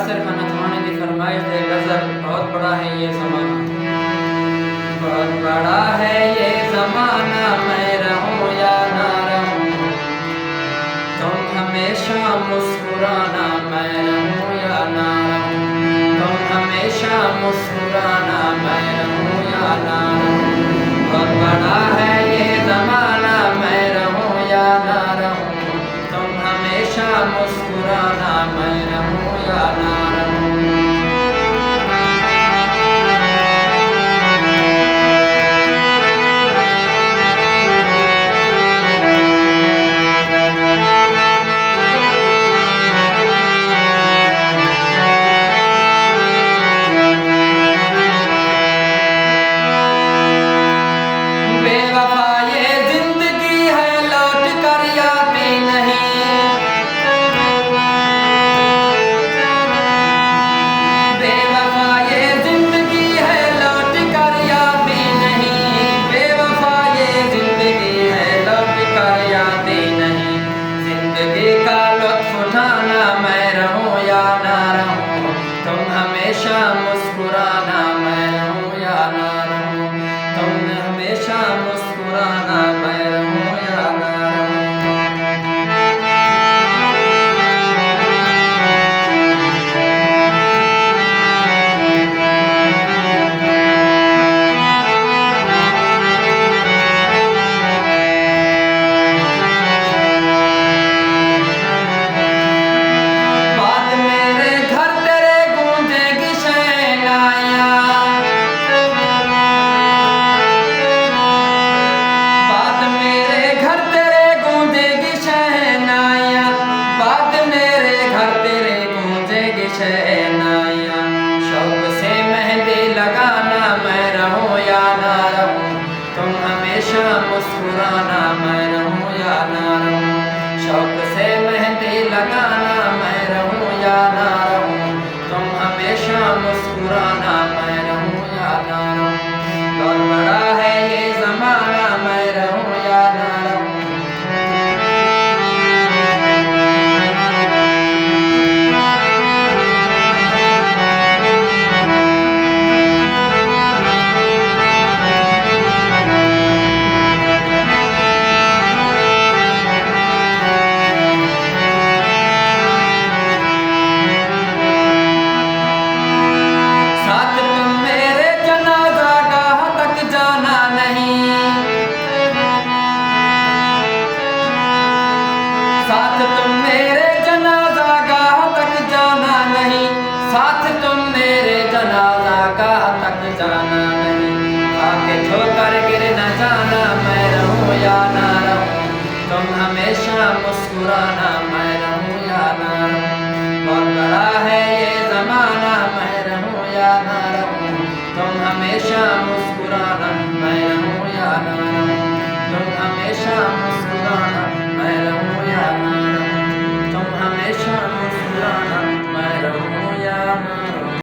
यासिर खान अथवानी की फरमाइश दे गजल बहुत बड़ा है ये ज़माना, बहुत बड़ा है ये ज़माना, मैं रहूं या ना रहूं, तुम हमेशा मुस्कुराना, मैं रहूं या ना रहूं, तुम हमेशा मुस्कुराना, मैं रहूं या ना रहूं, बहुत बड़ा है ये ज़माना, मैं रहूं या ना रहूं, तुम हमेशा मुस्कुराना, मैं रहूं या ना रहूं। हमेशा मुस्कुराना, मैं रहूं या ना रहूं, तुमने हमेशा मुस्कुराना, मैं रहूं या ना रहूं। शौक से मेहंदी लगाना, मैं रहूं या ना रहूं, तुम हमेशा मुस्कुराना, मैं रहूं या ना रहूं, शौक से मेहंदी लगाना, मैं रहूं या ना रहूं, तुम हमेशा मुस्कुराना, मैं रहूं या ना रहूं, बहुत बड़ा है ये ज़माना, मैं रहूं या ना रहूं। साथ तुम मेरे जनाजा गाह तक जाना नहीं, साथ तुम मेरे जनाजा गाह तक जाना नहीं, आके ठोकर गिर न जाना, मैं रहूं या ना रहूं, तुम हमेशा मुस्कुराना, मैं रहूं या ना रहूं, बहुत बड़ा है ये ज़माना, मैं रहूं या ना रहूं, तुम हमेशा मुस्कुराना, मैं रहूं या ना रहूं, तुम हमेशा